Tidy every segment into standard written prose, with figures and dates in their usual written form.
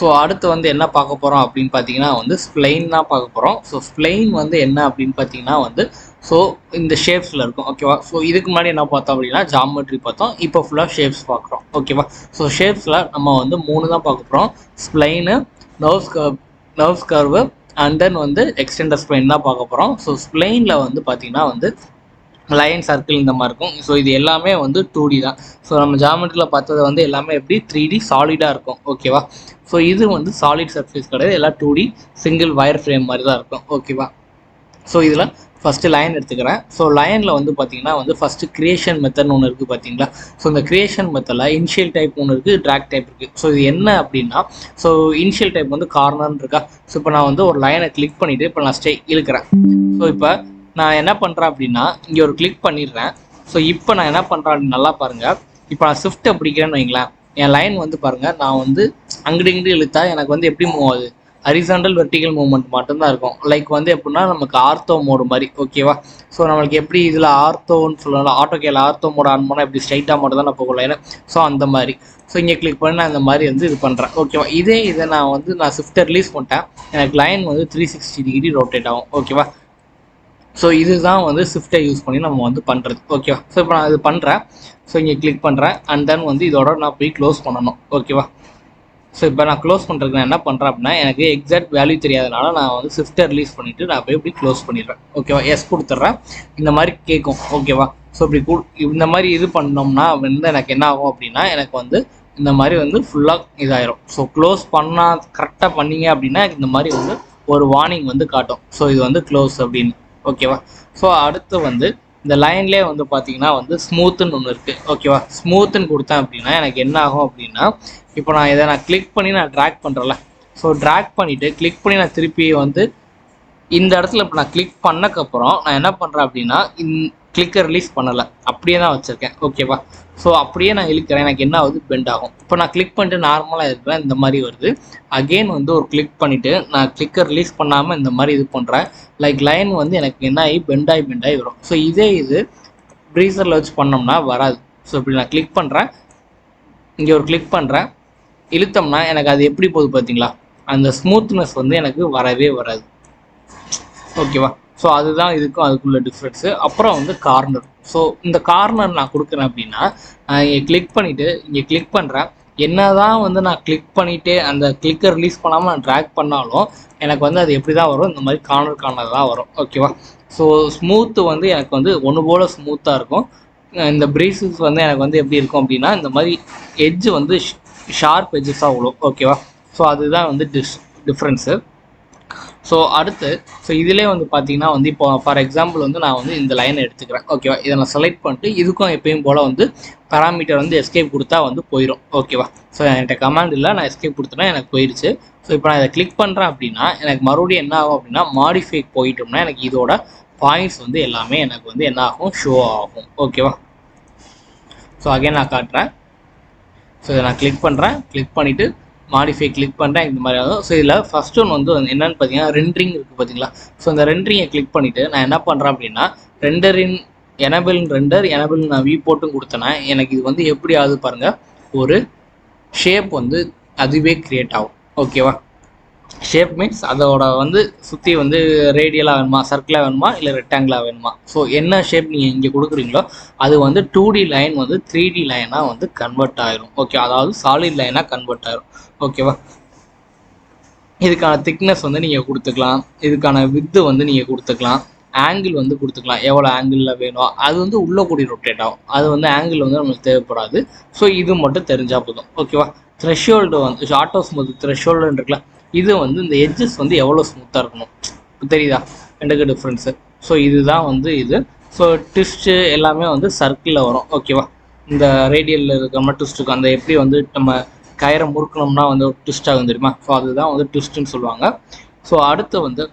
So அடுத்து வந்து என்ன பார்க்க போகிறோம் அப்படின்னு பார்த்தீங்கன்னா வந்து ஸ்ப்ளைன் தான் பார்க்க போகிறோம். ஸோ ஸ்ப்ளைன் வந்து என்ன அப்படின்னு பார்த்தீங்கன்னா வந்து ஸோ இந்த ஷேப்ஸில் இருக்கும். ஓகேவா. ஸோ இதுக்கு முன்னாடி என்ன பார்த்தோம் அப்படின்னா ஜாமெட்ரி பார்த்தோம். இப்போ ஃபுல்லாக ஷேப்ஸ் பார்க்குறோம். ஓகேவா. ஸோ ஷேப்ஸில் நம்ம வந்து 3 தான் பார்க்க போகிறோம். ஸ்ப்ளைனு, நர்வ்ஸ் கர்வு அண்ட் தென் வந்து எக்ஸ்டெண்டர் ஸ்ப்ளைன் தான் பார்க்க போகிறோம். ஸோ ஸ்ப்ளைனில் வந்து பார்த்தீங்கன்னா வந்து லைன் சர்க்கிள் இந்த மாதிரி இருக்கும். ஸோ இது எல்லாமே வந்து 2D தான். ஸோ நம்ம ஜாமெட்ரியில் பார்த்தது வந்து எல்லாமே எப்படி 3D சாலிடாக இருக்கும். ஓகேவா. ஸோ இது வந்து சாலிட் சர்ஃபேஸ் கிடையாது, எல்லாம் 2D சிங்கிள் வயர் ஃப்ரேம் மாதிரி தான் இருக்கும். ஓகேவா. ஸோ இதில் ஃபஸ்ட்டு லைன் எடுத்துக்கிறேன். ஸோ லைனில் வந்து பார்த்தீங்கன்னா வந்து ஃபஸ்ட்டு கிரியேஷன் மெத்தட்னு ஒன்று இருக்குது பார்த்தீங்களா. ஸோ இந்த கிரியேஷன் மெத்தடில் இனிஷியல் டைப் ஒன்று இருக்குது, ட்ராக் டைப் இருக்குது. ஸோ இது என்ன அப்படின்னா ஸோ இனிஷியல் டைப் வந்து கார்னர்னு இருக்கா. ஸோ இப்போ நான் வந்து ஒரு லைனை கிளிக் பண்ணிவிட்டு இப்போ நான் இழுக்கிறேன். ஸோ இப்போ நான் என்ன பண்ணுறேன் அப்படின்னா இங்கே ஒரு கிளிக் பண்ணிடுறேன். ஸோ இப்போ நான் என்ன பண்ணுறேன் அப்படின்னு நல்லா பாருங்கள். இப்போ நான் ஷிஃப்ட்டை பிடிக்கிறேன்னு வைங்களேன், என் லைன் வந்து பாருங்கள் நான் வந்து அங்கிட்டு இங்கிட்டு இழுத்தா எனக்கு வந்து எப்படி மூவ் ஆகுது, ஹரிசாண்டல் வெர்டிகல் மூவ்மெண்ட் மட்டும்தான் இருக்கும். லைக் வந்து எப்படின்னா நமக்கு ஆர்த்தோ மோடு மாதிரி. ஓகேவா. ஸோ நம்மளுக்கு எப்படி இதில் ஆர்த்தோன்னு சொல்லலாம், AutoCAD ஆர்த்தோ மோடு ஆன் பண்ணால் எப்படி ஸ்ட்ரைட்டாக மட்டும் தான் நான் போகல ஏன்னா. ஸோ அந்த மாதிரி ஸோ இங்கே கிளிக் பண்ணி நான் இந்த மாதிரி வந்து இது பண்ணுறேன். ஓகேவா. இதை நான் ஷிஃப்ட்டை ரிலீஸ் பண்ணிட்டேன், எனக்கு லைன் வந்து 360 டிகிரி ரொட்டேட் ஆகும். ஓகேவா. ஸோ இதுதான் வந்து ஷிஃப்ட்டை யூஸ் பண்ணி நம்ம வந்து பண்ணுறது. ஓகேவா. ஸோ இப்போ நான் இது பண்ணுறேன். ஸோ இங்கே கிளிக் பண்ணுறேன் அண்ட் தென் வந்து இதோட நான் போய் க்ளோஸ் பண்ணணும். ஓகேவா. ஸோ இப்போ நான் க்ளோஸ் பண்ணுறதுக்கு நான் என்ன பண்ணுறேன் அப்படின்னா எனக்கு எக்ஸாக்ட் வேல்யூ தெரியாதனால நான் வந்து ஷிஃப்ட்டை ரிலீஸ் பண்ணிவிட்டு நான் போய் இப்படி க்ளோஸ் பண்ணிடுறேன். ஓகேவா. எஸ் கொடுத்துட்றேன். இந்த மாதிரி கேட்கும். ஓகேவா. ஸோ இப்படி இந்த மாதிரி இது பண்ணோம்னா வந்து எனக்கு என்ன ஆகும் அப்படின்னா எனக்கு வந்து இந்த மாதிரி வந்து ஃபுல்லாக இதாயிரும். ஸோ க்ளோஸ் பண்ணால் கரெக்டாக பண்ணீங்க அப்படின்னா இந்த மாதிரி வந்து ஒரு வார்னிங் வந்து காட்டும். ஸோ இது வந்து க்ளோஸ் அப்படின்னு. ஓகேவா. ஸோ அடுத்து வந்து இந்த லைன்லேயே வந்து பார்த்தீங்கன்னா வந்து ஸ்மூத்துன்னு ஒன்று இருக்குது. ஓகேவா. ஸ்மூத்துன்னு கொடுத்தேன் அப்படின்னா எனக்கு என்ன ஆகும் அப்படின்னா இப்போ நான் இதை கிளிக் பண்ணி நான் ட்ராக் பண்ணுறேன்ல. ஸோ ட்ராக் பண்ணிவிட்டு கிளிக் பண்ணி நான் திருப்பி வந்து இந்த இடத்துல இப்போ நான் கிளிக் பண்ணக்கப்புறம் நான் என்ன பண்ணுறேன் அப்படின்னா கிளிக்கை ரிலீஸ் பண்ணலை, அப்படியே தான் வச்சுருக்கேன். ஓகேவா. ஸோ அப்படியே நான் இழுக்கிறேன், எனக்கு என்ன ஆகுது பெண்ட் ஆகும். இப்போ நான் கிளிக் பண்ணிட்டு நார்மலாக இருக்கிறேன், இந்த மாதிரி வருது. அகெயின் வந்து ஒரு கிளிக் பண்ணிவிட்டு நான் கிளிக்கை ரிலீஸ் பண்ணாமல் இந்த மாதிரி இது பண்ணுறேன். லைக் லைன் வந்து எனக்கு என்ன ஆகி பெண்ட் ஆகி வரும். ஸோ இது ப்ரீசரில் வச்சு பண்ணோம்னா வராது. ஸோ இப்படி நான் கிளிக் பண்ணுறேன், இங்கே ஒரு கிளிக் பண்ணுறேன், இழுத்தோம்னா எனக்கு அது எப்படி போகுது பார்த்தீங்களா, அந்த ஸ்மூத்னஸ் வந்து எனக்கு வரவே வராது. ஓகேவா. ஸோ அதுதான் இதுக்கும் அதுக்குள்ள டிஃப்ரென்ஸு. அப்புறம் வந்து கார்னர். ஸோ இந்த கார்னர் நான் கொடுக்குறேன் அப்படின்னா இங்கே கிளிக் பண்ணிவிட்டு இங்கே கிளிக் பண்ணுறேன். என்ன தான் வந்து நான் கிளிக் பண்ணிவிட்டு அந்த கிளிக்கை ரிலீஸ் பண்ணாமல் நான் ட்ராக் பண்ணாலும் எனக்கு வந்து அது எப்படி தான் வரும், இந்த மாதிரி கார்னர் தான் வரும். ஓகேவா. ஸோ ஸ்மூத்து வந்து எனக்கு வந்து ஒன்று போல் ஸ்மூத்தாக இருக்கும். இந்த ப்ரீசஸ் வந்து எனக்கு வந்து எப்படி இருக்கும் அப்படின்னா இந்த மாதிரி எட்ஜு வந்து ஷார்ப் எட்ஜஸாக விழும். ஓகேவா. ஸோ அதுதான் வந்து டிஃப்ரென்ஸு. ஸோ அடுத்து இதிலே வந்து பார்த்தீங்கன்னா வந்து இப்போ ஃபார் எக்ஸாம்பிள் வந்து நான் வந்து இந்த லைனை எடுத்துக்கிறேன். ஓகேவா. இதை நான் செலக்ட் பண்ணிட்டு இதுக்கும் எப்பயும் போல் வந்து பேராமீட்டர் வந்து எஸ்கேப் கொடுத்தா வந்து போயிடும். ஓகேவா. ஸோ என்கிட்ட கமாண்ட் இல்லை, நான் எஸ்கேப் கொடுத்தேன்னா எனக்கு போயிடுச்சு. ஸோ இப்போ நான் இதை கிளிக் பண்ணுறேன் அப்படின்னா எனக்கு மறுபடியும் என்ன ஆகும் அப்படின்னா மாடிஃபை போயிட்டோம்னா எனக்கு இதோட பாயிண்ட்ஸ் வந்து எல்லாமே எனக்கு வந்து என்ன ஆகும், ஷோ ஆகும். ஓகேவா. ஸோ அகைன் நான் காட்டுறேன். ஸோ இதை நான் கிளிக் பண்ணுறேன், கிளிக் பண்ணிவிட்டு மாடிஃபை கிளிக் பண்ணுறேன், இந்த மாதிரி ஆகும். ஸோ இதில் ஃபஸ்ட் ஒன் வந்து என்னென்னு பார்த்தீங்கன்னா ரெண்டரிங் இருக்குது பார்த்தீங்களா. ஸோ இந்த ரெண்டரிங்கை கிளிக் பண்ணிவிட்டு நான் என்ன பண்ணுறேன் அப்படின்னா எனபிள் நான் வியூ போட்டும் கொடுத்தேன்னா எனக்கு இது வந்து எப்படி ஆகுது பாருங்கள், ஒரு ஷேப் வந்து அதுவே க்ரியேட் ஆகும். ஓகேவா. ஷேப் மீன்ஸ் அதோட வந்து சுற்றி வந்து ரேடியலாக வேணுமா, சர்க்கிளாக வேணுமா, இல்லை ரெக்டாங்கிளாக வேணுமா. ஸோ என்ன ஷேப் நீங்கள் இங்கே கொடுக்குறீங்களோ அது வந்து 2D லைன் வந்து 3D லைனாக வந்து கன்வெர்ட் ஆகிரும். ஓகே. அதாவது சாலிட் லைனாக கன்வெர்ட் ஆகிரும். ஓகேவா. இதுக்கான திக்னஸ் வந்து நீங்கள் கொடுத்துக்கலாம், இதுக்கான வித்து வந்து நீங்கள் கொடுத்துக்கலாம், ஆங்கிள் வந்து கொடுத்துக்கலாம், எவ்வளோ ஆங்கிளில் வேணும் அது வந்து உள்ளே கூடி ரொட்டேட் ஆகும். அது வந்து ஆங்கிள் வந்து நம்மளுக்கு தேவைப்படாது. ஸோ இது மட்டும் தெரிஞ்சால் போதும். ஓகேவா. த்ரெஷ்ஹோல்டு வந்து ஆட்டோ ஸ்மூத் த்ரெஷ்ஹோல்டுன்னு இருக்குல்ல, இது வந்து இந்த எட்ஜஸ் வந்து எவ்வளோ ஸ்மூத்தாக இருக்கணும் தெரியுதா, ரெண்டுக்கு டிஃப்ரென்ஸு. ஸோ இதுதான் வந்து இது. ஸோ ட்விஸ்ட்டு எல்லாமே வந்து சர்க்கிளில் வரும். ஓகேவா. இந்த ரேடியலில் இருக்கிற மாதிரி ட்விஸ்ட் இருக்கும், அந்த எப்படி வந்து நம்ம கயிறை முறுக்கணும்னா வந்து ஒரு ட்விஸ்ட் ஆகும் தெரியுமா. ஸோ அதுதான் வந்து ட்விஸ்ட்டுன்னு சொல்லுவாங்க. ஸோ அடுத்து வந்து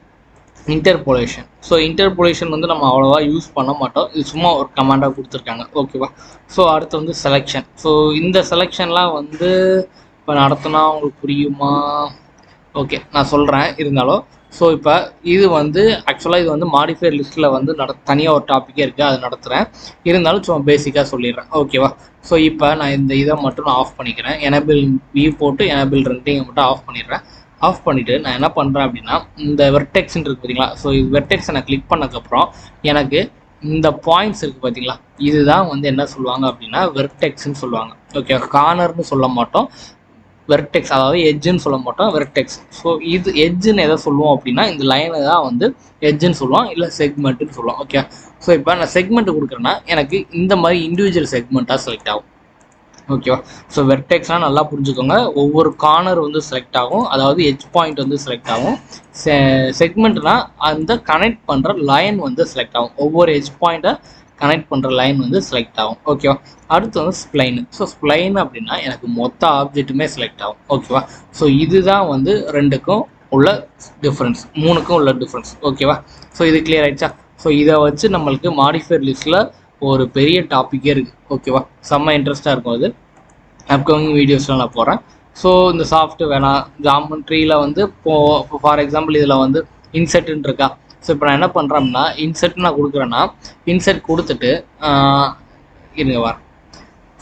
இன்டர்போலேஷன். ஸோ இன்டர்போலேஷன் வந்து நம்ம அவ்வளோவா யூஸ் பண்ண மாட்டோம், இது சும்மா ஒரு கமாண்டாக கொடுத்துருக்காங்க. ஓகேவா. ஸோ அடுத்து வந்து செலெக்ஷன். ஸோ இந்த செலெக்ஷன்லாம் வந்து இப்போ நடத்தினா உங்களுக்கு புரியுமா, ஓகே நான் சொல்கிறேன் இருந்தாலும். ஸோ இப்போ இது வந்து ஆக்சுவலாக இது வந்து மாடிஃபையர் லிஸ்ட்டில் வந்து தனியாக ஒரு டாப்பிக்கே இருக்குது, அது நடத்துகிறேன். இருந்தாலும் சும்மா பேசிக்காக சொல்லிடுறேன், ஓகேவா? ஸோ இப்போ நான் இந்த இதை மட்டும் நான் ஆஃப் பண்ணிக்கிறேன். எனேபிள் வியூ போட்டு எனேபிள் ரெண்டிங்கை மட்டும் ஆஃப் பண்ணிடுறேன். ஆஃப் பண்ணிவிட்டு நான் என்ன பண்ணுறேன் அப்படின்னா, இந்த வெர்டெக்ஸ்ன்னு இருக்குது பார்த்தீங்களா? ஸோ இது வெர்டெக்ஸை நான் கிளிக் பண்ணதுக்கப்புறம் எனக்கு இந்த பாயிண்ட்ஸ் இருக்குது பார்த்தீங்களா? இதுதான் வந்து என்ன சொல்லுவாங்க அப்படின்னா வெர்டெக்ஸ்ன்னு சொல்லுவாங்க, ஓகே? கார்னர்னு சொல்ல மாட்டோம், வெர்டெக்ஸ், அதாவது எட்ஜுன்னு சொல்ல மாட்டோம், வெர்டெக்ஸ். ஸோ இது எட்ஜுன்னு எதை சொல்லுவோம் அப்படின்னா இந்த லைனை தான் வந்து எட்ஜுன்னு சொல்லுவோம், இல்லை செக்மெண்ட்டுன்னு சொல்லுவோம், ஓகே? ஸோ இப்போ நான் செக்மெண்ட் கொடுக்குறேன்னா எனக்கு இந்த மாதிரி இண்டிவிஜுவல் செக்மெண்ட்டாக செலக்ட் ஆகும், ஓகேவா? ஸோ வெர்டெக்ஸ்னால் நல்லா புரிஞ்சுக்கோங்க, ஒவ்வொரு கார்னர் வந்து செலக்ட் ஆகும், அதாவது எட்ஜ் பாயிண்ட் வந்து செலக்ட் ஆகும். செக்மெண்ட்னா அந்த கனெக்ட் பண்ணுற லைன் வந்து செலக்ட் ஆகும், ஒவ்வொரு எட்ஜ் பாயிண்ட்டை கனெக்ட் பண்ணுற லைன் வந்து செலக்ட் ஆகும், ஓகேவா? அடுத்து வந்து ஸ்ப்ளைன். ஸோ ஸ்ப்ளைன் அப்படின்னா எனக்கு மொத்த ஆப்ஜெக்ட்டுமே செலக்ட் ஆகும், ஓகேவா? ஸோ இதுதான் வந்து ரெண்டுக்கும் உள்ள டிஃப்ரென்ஸ், மூணுக்கும் உள்ள டிஃப்ரென்ஸ், ஓகேவா? ஸோ இது கிளியர் ஆகிடுச்சா? ஸோ இதை வச்சு நம்மளுக்கு மாடிஃபையர் லிஸ்ட்டில் ஒரு பெரிய டாப்பிக்கே இருக்குது, ஓகேவா? செம்ம இன்ட்ரெஸ்ட்டாக இருக்கும், அது அப்கமிங் வீடியோஸில் நான் போகிறேன். ஸோ இந்த சாஃப்ட் வேணாம், ஜாமெண்ட்ரியில் வந்து இப்போ ஃபார் எக்ஸாம்பிள் இதில் வந்து இன்செர்ட்னு இருக்கா? ஸோ இப்போ நான் என்ன பண்ணுறேன் அப்படின்னா இன்செர்ட் நான் கொடுக்குறேன்னா இன்செர்ட் கொடுத்துட்டு இருங்க வரேன்.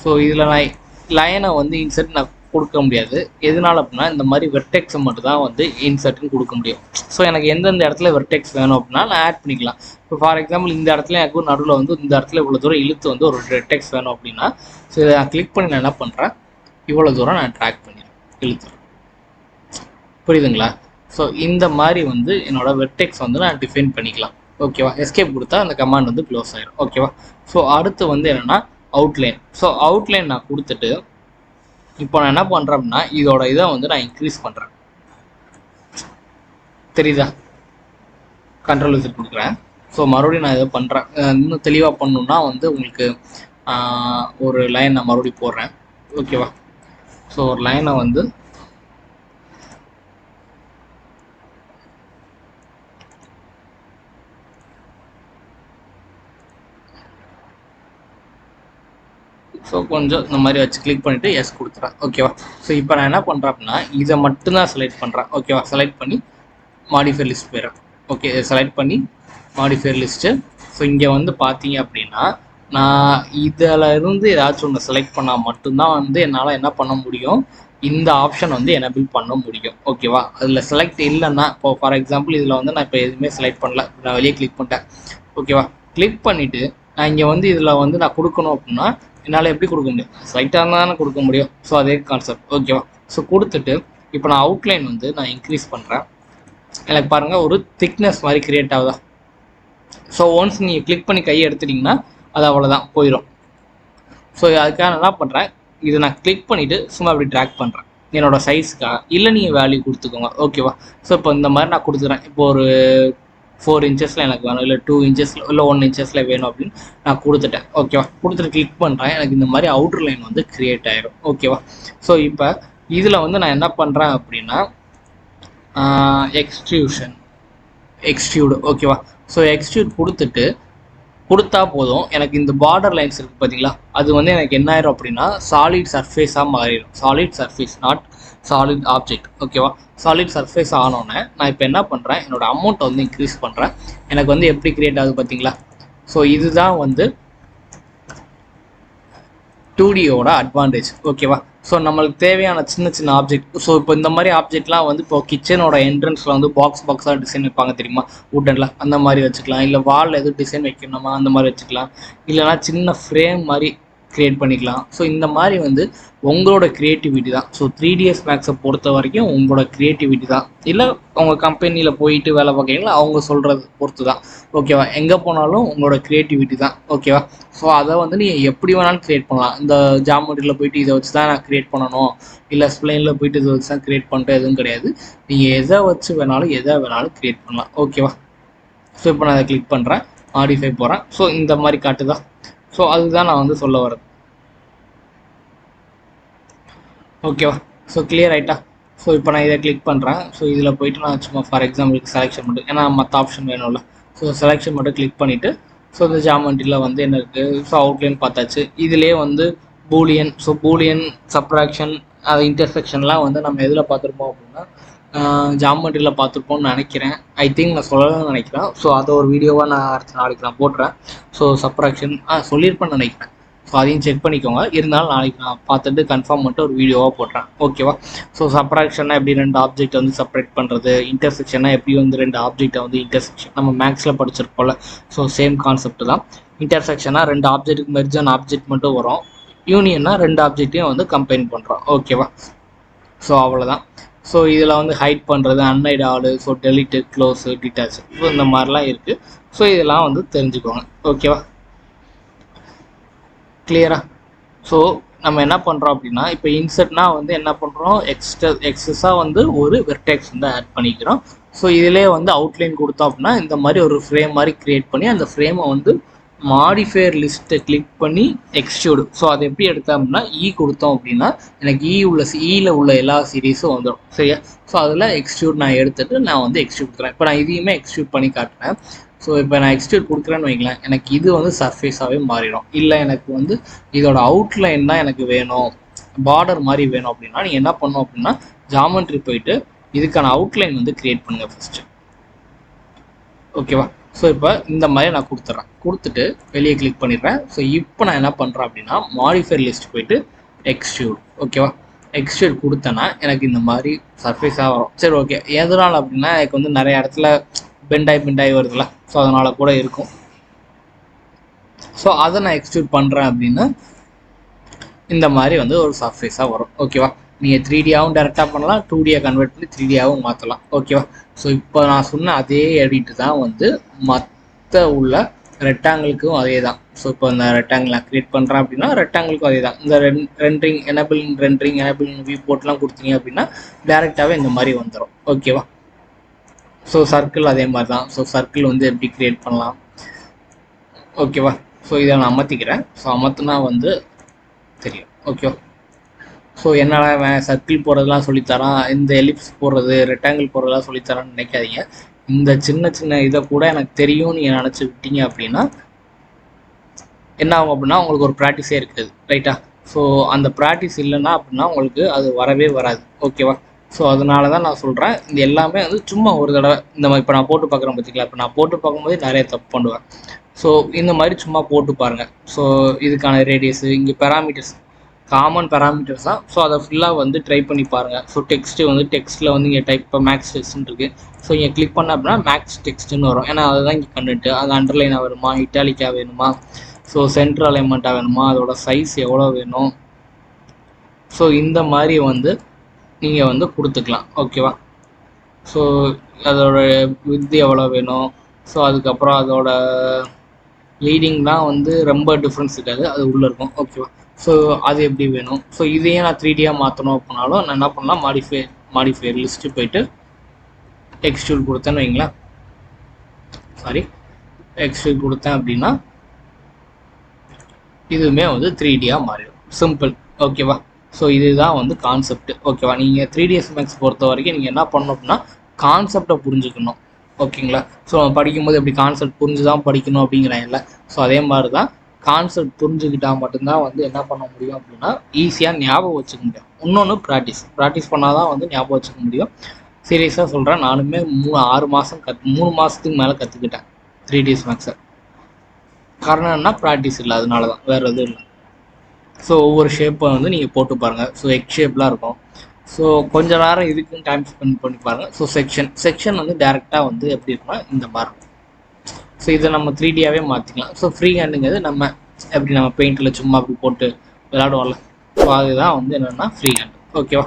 ஸோ இதில் நான் லைனை வந்து இன்செர்ட் நான் கொடுக்க முடியாது, எதனால அப்படின்னா இந்த மாதிரி வெர்டெக்ஸை மட்டும் தான் வந்து இன்செர்ட்னு கொடுக்க முடியும். ஸோ எனக்கு எந்தெந்த இடத்துல வெர்டெக்ஸ் வேணும் அப்படின்னா நான் ஆட் பண்ணிக்கலாம். இப்போ ஃபார் எக்ஸாம்பிள் இந்த இடத்துல எனக்கு நடுவில் வந்து இந்த இடத்துல இவ்வளோ தூரம் இழுத்து வந்து ஒரு வெர்டெக்ஸ் வேணும் அப்படின்னா ஸோ இதை நான் கிளிக் பண்ணி நான் என்ன பண்ணுறேன், இவ்வளோ தூரம் நான் ட்ராக் பண்ணிடுறேன், இழுத்துறேன், புரியுதுங்களா? ஸோ இந்த மாதிரி வந்து என்னோடய வெர்டெக்ஸ் வந்து நான் டிஃபைன் பண்ணிக்கலாம், ஓகேவா? எஸ்கேப் கொடுத்தா அந்த கமாண்ட் வந்து க்ளோஸ் ஆகிடும், ஓகேவா? ஸோ அடுத்து வந்து என்னென்னா அவுட்லைன். ஸோ அவுட்லைன் நான் கொடுத்துட்டு இப்போ நான் என்ன பண்ணுறேன் அப்படின்னா இதோட இதை வந்து நான் இன்க்ரீஸ் பண்ணுறேன், தெரியுதா? கண்ட்ரோல் விசிட் கொடுக்குறேன். ஸோ மறுபடியும் நான் இதை பண்ணுறேன், இன்னும் தெளிவாக பண்ணணுன்னா வந்து உங்களுக்கு ஒரு லைன் நான் மறுபடியும் போடுறேன், ஓகேவா? ஸோ ஒரு லைனை வந்து ஸோ கொஞ்சம் இந்த மாதிரி வச்சு கிளிக் பண்ணிவிட்டு எஸ் கொடுத்துறேன், ஓகேவா? ஸோ இப்போ நான் என்ன பண்ணுறேன் அப்படின்னா இதை மட்டும்தான் செலக்ட் பண்ணுறேன், ஓகேவா? செலக்ட் பண்ணி மாடிஃபையர் லிஸ்ட் போயிடுறேன், ஓகே? இதை செலக்ட் பண்ணி மாடிஃபையர் லிஸ்ட்டு. ஸோ இங்கே வந்து பார்த்தீங்க அப்படின்னா நான் இதில் இருந்து ஏதாச்சும் ஒன்று செலக்ட் பண்ணால் மட்டும்தான் வந்து என்னால் என்ன பண்ண முடியும், இந்த ஆப்ஷன் வந்து எனேபிள் பண்ண முடியும், ஓகேவா? அதில் செலக்ட் இல்லைன்னா இப்போ ஃபார் எக்ஸாம்பிள் இதில் வந்து நான் இப்போ எதுவுமே செலக்ட் பண்ணல, நான் வெளியே கிளிக் பண்ணிட்டேன், ஓகேவா? கிளிக் பண்ணிவிட்டு நான் இங்கே வந்து இதில் வந்து நான் கொடுக்கணும் அப்படின்னா என்னால் எப்படி கொடுக்க முடியும், செலக்டாக தானே கொடுக்க முடியும். ஸோ அதே கான்செப்ட், ஓகேவா? ஸோ கொடுத்துட்டு இப்போ நான் அவுட்லைன் வந்து நான் இன்க்ரீஸ் பண்ணுறேன், எனக்கு பாருங்கள் ஒரு திக்னஸ் மாதிரி க்ரியேட் ஆகுதா? ஸோ ஒன்ஸ் நீங்கள் கிளிக் பண்ணி கையை எடுத்துட்டிங்கன்னா அது அவ்வளோதான் போயிடும். ஸோ அதுக்காக நான் என்ன பண்ணுறேன், இதை நான் கிளிக் பண்ணிவிட்டு சும்மா அப்படி ட்ராக் பண்ணுறேன் என்னோடய சைஸ்க்காக, இல்லை நீங்கள் வேல்யூ கொடுத்துக்கோங்க, ஓகேவா? ஸோ இப்போ இந்த மாதிரி நான் கொடுத்துக்கிறேன், இப்போ ஒரு 4 இன்ச்சஸில் எனக்கு வேணும், இல்லை 2 இன்ச்சஸில் இல்லை 1 இன்ச்சஸில் வேணும் அப்படின்னு நான் கொடுத்துட்டேன், ஓகேவா? கொடுத்துட்டு கிளிக் பண்ணுறேன், எனக்கு இந்த மாதிரி அவுட்டர் லைன் வந்து க்ரியேட் ஆகிடும், ஓகேவா? ஸோ இப்போ இதில் வந்து நான் என்ன பண்ணுறேன் அப்படின்னா எக்ஸ்ட்ரூடு, ஓகேவா? ஸோ எக்ஸ்ட்ரூட் கொடுத்தா போதும், எனக்கு இந்த பார்டர் லைன்ஸ் இருக்குது பார்த்தீங்களா, அது வந்து எனக்கு என்ன ஆயிரும் அப்படின்னா சாலிட் சர்ஃபேஸாக மாறிடும், solid surface not solid object, ஓகேவா? சாலிட் சர்ஃபேஸ் ஆனோடனே நான் இப்போ என்ன பண்ணுறேன், என்னோடய அமௌண்ட்டை வந்து இன்க்ரீஸ் பண்ணுறேன், எனக்கு வந்து எப்படி க்ரியேட் ஆகுது பார்த்தீங்களா? ஸோ இதுதான் வந்து 2Dயோட அட்வான்டேஜ், ஓகேவா? ஸோ நம்மளுக்கு தேவையான சின்ன சின்ன ஆப்ஜெக்ட், ஸோ இப்போ இந்த மாதிரி ஆப்ஜெக்ட்லாம் வந்து இப்போ கிச்சனோட என்ட்ரன்ஸில் வந்து பாக்ஸாக டிசைன் வைப்பாங்க தெரியுமா, வுட்டனில், அந்த மாதிரி வச்சுக்கலாம், இல்லை வாலில் எதுவும் டிசைன் வைக்கணுமா அந்த மாதிரி வச்சுக்கலாம், இல்லைனா சின்ன ஃப்ரேம் மாதிரி க்ரியேட் பண்ணிக்கலாம். ஸோ இந்த மாதிரி வந்து உங்களோட க்ரியேட்டிவிட்டி தான். ஸோ 3ds மேக்ஸை பொறுத்த வரைக்கும் உங்களோட க்ரியேட்டிவிட்டி தான், இல்லை உங்கள் கம்பெனியில் போயிட்டு வேலை பார்க்குறீங்களா அவங்க சொல்கிறது பொறுத்து தான், ஓகேவா? எங்கே போனாலும் உங்களோட க்ரியேட்டிவிட்டி தான், ஓகேவா? ஸோ அதை வந்து நீங்கள் எப்படி வேணாலும் க்ரியேட் பண்ணலாம், இந்த ஜாமெட்ரியில் போயிட்டு இதை வச்சு தான் நான் க்ரியேட் பண்ணணும், இல்லை ஸ்ப்ளைனில் போயிட்டு இதை வச்சு தான் க்ரியேட் பண்ணிட்டு எதுவும் கிடையாது, நீங்கள் எதை வச்சு வேணாலும் எதை வேணாலும் க்ரியேட் பண்ணலாம், ஓகேவா? ஸோ இப்போ நான் அதை கிளிக் பண்ணுறேன், மாடிஃபை போகிறேன், ஸோ இந்த மாதிரி காட்டுதான். ஸோ அதுதான் நான் வந்து சொல்ல வரது, ஓகேவா? ஸோ கிளியர் ஆகிட்டா? ஸோ இப்போ நான் இதை கிளிக் பண்ணுறேன், ஸோ இதில் போய்ட்டு நான் சும்மா ஃபார் எக்ஸாம்பிளுக்கு செலெக்ஷன் மட்டும், ஏன்னா மற்ற ஆப்ஷன் வேணும்ல, ஸோ செலெக்ஷன் மட்டும் கிளிக் பண்ணிவிட்டு ஸோ இந்த ஜாமெண்ட்ரியில் வந்து என்ன இருக்குது, ஸோ அவுட்லைன் பார்த்தாச்சு. இதிலே வந்து பூலியன், ஸோ பூலியன் சப்ராக்ஷன் அது இன்டர்செக்ஷன்லாம் வந்து நம்ம எதில் பார்த்துருப்போம் அப்படின்னா ஜாமெட்ரியில் பார்த்துருப்போம்னு நினைக்கிறேன். ஐ திங்க் நான் சொல்லணும்னு நினைக்கிறேன். ஸோ அதை ஒரு வீடியோவாக நான் அடுத்த நாளைக்கு நான் போடுறேன். ஸோ சப்ராக்ஷன் சொல்லியிருப்பேன்னு நினைக்கிறேன். ஸோ அதையும் செக் பண்ணிக்கோங்க. இருந்தாலும் நாளைக்கு நான் பார்த்துட்டு கன்ஃபார்ம் பண்ணிட்டு ஒரு வீடியோவாக போடுறேன். ஓகேவா? ஸோ சப்ராக்ஷன்னா எப்படி 2 ஆப்ஜெக்ட் வந்து செப்பரேட் பண்ணுறது, இன்டர்செக்ஷனா எப்படி வந்து 2 ஆப்ஜெக்டை வந்து இன்டர்செக்ஷன் நம்ம மேக்ஸில் படிச்சிருப்போம்ல. ஸோ சேம் கான்செப்ட் தான். இன்டர்செக்ஷனா 2 ஆப்ஜெக்ட்டுக்கு மெர்ஜான ஆப்ஜெக்ட் மட்டும் வரும். யூனியன்னா 2 ஆப்ஜெக்டையும் வந்து கம்பைன் பண்ணுறோம். ஓகேவா? ஸோ அவ்வளோதான். ஸோ இதில் வந்து ஹைட் பண்ணுறது, unhide all, so delete, close, detach, so இந்த மாதிரிலாம் இருக்குது. ஸோ இதெல்லாம் வந்து தெரிஞ்சுக்கோங்க. ஓகேவா? கிளியரா? ஸோ நம்ம என்ன பண்ணுறோம் அப்படின்னா, இப்போ இன்சர்ட்னா வந்து என்ன பண்ணுறோம், எக்ஸஸாக வந்து ஒரு வெர்டெக்ஸ் வந்து ஆட் பண்ணிக்கிறோம். ஸோ இதிலே வந்து அவுட்லைன் கொடுத்தோம் அப்படின்னா இந்த மாதிரி ஒரு ஃப்ரேம் மாதிரி க்ரியேட் பண்ணி அந்த ஃப்ரேமை வந்து மாடிஃபையர் லிஸ்ட்டை கிளிக் பண்ணி எக்ஸ்ட்ரூடு. ஸோ அதை எப்படி எடுத்தோம் அப்படின்னா கொடுத்தோம் அப்படின்னா எனக்கு இயில் உள்ள எல்லா சீரீஸும் வந்துடும். சரியா? ஸோ அதில் எக்ஸ்ட்ரூட் நான் எடுத்துகிட்டு நான் வந்து எக்ஸ்ட்ரூட் கொடுக்குறேன். இப்போ நான் இதையுமே எக்ஸ்ட்ரூட் பண்ணி காட்டுறேன். ஸோ இப்போ நான் எக்ஸ்ட்ரூட் கொடுக்குறேன்னு வைங்களேன், எனக்கு இது வந்து சர்ஃபேஸாகவே மாறிடும். இல்லை எனக்கு வந்து இதோட அவுட்லைன் தான் எனக்கு வேணும், பார்டர் மாதிரி வேணும் அப்படின்னா நீங்கள் என்ன பண்ணணும் அப்படின்னா ஜாமெட்ரி போயிட்டு இதுக்கான அவுட்லைன் வந்து க்ரியேட் பண்ணுங்கள் ஃபஸ்ட்டு. ஓகேவா? ஸோ இப்போ இந்த மாதிரி நான் கொடுத்துட்டு வெளியே கிளிக் பண்ணிடுறேன். ஸோ இப்போ நான் என்ன பண்ணுறேன் அப்படின்னா மாடிஃபையர் லிஸ்ட் போயிட்டு எக்ஸ்ட்ரூட். ஓகேவா? எக்ஸ்ட்ரூட் கொடுத்தேன்னா எனக்கு இந்த மாதிரி சர்ஃபேஸாக வரும். சரி, ஓகே. எதனால் அப்படின்னா எனக்கு வந்து நிறைய இடத்துல பெண்டாகி வருதுல்ல. ஸோ அதனால் கூட இருக்கும். ஸோ அதை நான் எக்ஸ்ட்ரூட் பண்ணுறேன் அப்படின்னா இந்த மாதிரி வந்து ஒரு சர்ஃபேஸாக வரும். ஓகேவா? நீங்கள் 3Dயாகவும் டேரெக்டாக பண்ணலாம், 2Dயை கன்வெர்ட் பண்ணி 3Dயாகவும் மாற்றலாம். ஓகேவா? ஸோ இப்போ நான் சொன்ன அதே எடிட்டு தான் வந்து மற்ற உள்ள ரெக்டாங்கிளுக்கும் அதே தான். ஸோ இப்போ இந்த ரெக்டாங்கிள் நான் க்ரியேட் பண்ணுறேன் அப்படின்னா ரெக்டாங்கிளுக்கும் அதே தான். இந்த ரெண்டரிங் எனபிள் வியூ போர்ட்லாம் கொடுத்தீங்க அப்படின்னா டேரெக்டாகவே இந்த மாதிரி வந்துடும். ஓகேவா? ஸோ சர்க்கிள் அதே மாதிரி தான். ஸோ சர்க்கிள் வந்து எப்படி க்ரியேட் பண்ணலாம். ஓகேவா? ஸோ இதை நான் அமர்த்திக்கிறேன். ஸோ அமர்த்தினா வந்து தெரியும். ஓகேவா? ஸோ என்னடா சர்க்கிள் போடுறதுலாம் சொல்லித்தரான், இந்த எலிப்ஸ் போடுறது, ரெக்டாங்கிள் போடுறதுலாம் சொல்லித்தரான்னு நினைக்காதீங்க. இந்த சின்ன இதை கூட எனக்கு தெரியும் நீங்கள் நினச்சி விட்டீங்க அப்படின்னா என்ன ஆகும் அப்படின்னா உங்களுக்கு ஒரு ப்ராக்டிஸே இருக்குது. ரைட்டா? ஸோ அந்த ப்ராக்டிஸ் இல்லைன்னா அப்படின்னா உங்களுக்கு அது வரவே வராது. ஓகேவா? ஸோ அதனால தான் நான் சொல்கிறேன், இது எல்லாமே வந்து சும்மா ஒரு தடவை இந்த மாதிரி இப்போ நான் போட்டு பார்க்குறேன் பார்த்திங்களா. இப்போ நான் போட்டு பார்க்கும்போது நிறைய தப்பு பண்ணுவேன். ஸோ இந்த மாதிரி சும்மா போட்டு பாருங்கள். ஸோ இதுக்கான ரேடியஸு, இங்கே பேராமீட்டர்ஸ், காமன் பேராமீட்டர்ஸ் தான். ஸோ அதை ஃபுல்லாக வந்து ட்ரை பண்ணி பாருங்கள். ஸோ டெக்ஸ்ட்டு வந்து டெக்ஸ்ட்டில் வந்து இங்கே டைப் இப்போ மேக்ஸ் டெக்ஸ்ட்னு இருக்குது. ஸோ இங்கே கிளிக் பண்ண அப்படின்னா மேக்ஸ் டெக்ஸ்ட்டுன்னு வரும். ஏன்னா அதுதான் இங்கே கண்டுட்டு அது அண்டர்லைனாக வேணுமா, இட்டாலிக்காக வேணுமா, ஸோ சென்ட்ரல் அலைன்மெண்ட்டாக வேணுமா, அதோட சைஸ் எவ்வளோ வேணும், ஸோ இந்த மாதிரி வந்து நீங்கள் வந்து கொடுத்துக்கலாம். ஓகேவா? ஸோ அதோட வித்து எவ்வளோ வேணும், ஸோ அதுக்கப்புறம் அதோட லீடிங்லாம் வந்து ரொம்ப டிஃப்ரென்ஸ் இருக்காது, அது உள்ளே இருக்கும். ஓகேவா? ஸோ அது எப்படி வேணும். ஸோ இதையே நான் 3Dயாக மாற்றணும் அப்படின்னாலும் நான் என்ன பண்ணலாம், மாடிஃபையர் லிஸ்ட்டு போயிட்டு எக்ஸ்ட்ரூட் கொடுத்தேன்னு வைங்களேன். எக்ஸ்ட்ரூட் கொடுத்தேன் அப்படின்னா இதுவுமே வந்து 3Dயாக மாறிடும். சிம்பிள். ஓகேவா? ஸோ இதுதான் வந்து கான்செப்ட். ஓகேவா? நீங்கள் 3ds Max பொறுத்த வரைக்கும் நீங்கள் என்ன பண்ணணும் அப்படின்னா கான்செப்டை புரிஞ்சுக்கணும். ஓகேங்களா? ஸோ படிக்கும்போது எப்படி கான்செப்ட் புரிஞ்சு தான் படிக்கணும் அப்படிங்கிறேன் இல்லை. ஸோ அதே மாதிரி தான் கான்செப்ட் புரிஞ்சுக்கிட்டால் மட்டும்தான் வந்து என்ன பண்ண முடியும் அப்படின்னா ஈஸியாக ஞாபகம் வச்சுக்க முடியும். இன்னொன்று ப்ராக்டிஸ் பண்ணால் தான் வந்து ஞாபகம் வச்சுக்க முடியும். சீரியஸாக சொல்கிறேன், நானுமே 3 மாதத்துக்கு மேலே கற்றுக்கிட்டேன் 3ds Max'ை. காரணம் என்ன, ப்ராக்டிஸ் இல்லை, அதனால தான், வேறு எதுவும் இல்லை. ஸோ ஒவ்வொரு ஷேப்பை வந்து நீங்கள் போட்டு பாருங்கள். ஸோ எக் ஷேப்லாம் இருக்கும். ஸோ கொஞ்சம் நேரம் இதுக்குன்னு டைம் ஸ்பெண்ட் பண்ணி பாருங்கள். ஸோ செக்ஷன் வந்து டேரெக்டாக வந்து எப்படி இருக்குன்னா இந்த மாதிரி இருக்கும். ஸோ இதை நம்ம 3Dயாகவே மாற்றிக்கலாம். ஸோ ஃப்ரீ ஹேண்டுங்கிறது நம்ம எப்படி நம்ம பெயிண்டில் சும்மா அப்படி போட்டு விளையாடுவோம்ல. ஸோ அதுதான் வந்து என்னென்னா ஃப்ரீ ஹேண்ட். ஓகேவா?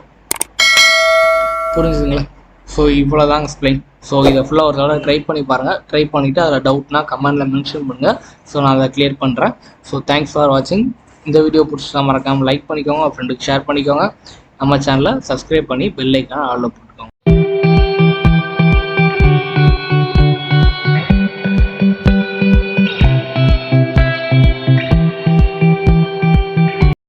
புரிஞ்சுதுங்களா? ஸோ இவ்வளோ தாங்க எக்ஸ்பிளைன். ஸோ இதை ஃபுல்லாக ஒரு தடவை ட்ரை பண்ணி பாருங்கள். ட்ரை பண்ணிவிட்டு அதில் டவுட்னா கமெண்டில் மென்ஷன் பண்ணுங்கள். ஸோ நான் அதை கிளியர் பண்ணுறேன். ஸோ தேங்க்ஸ் ஃபார் வாட்சிங். இந்த வீடியோ பிடிச்சிட்டா மறக்காமல் லைக் பண்ணிக்கோங்க, ஃப்ரெண்டுக்கு ஷேர் பண்ணிக்கோங்க. நம்ம சேனலை சப்ஸ்கிரைப் பண்ணி பெல் ஐக்கானை ஆல்ல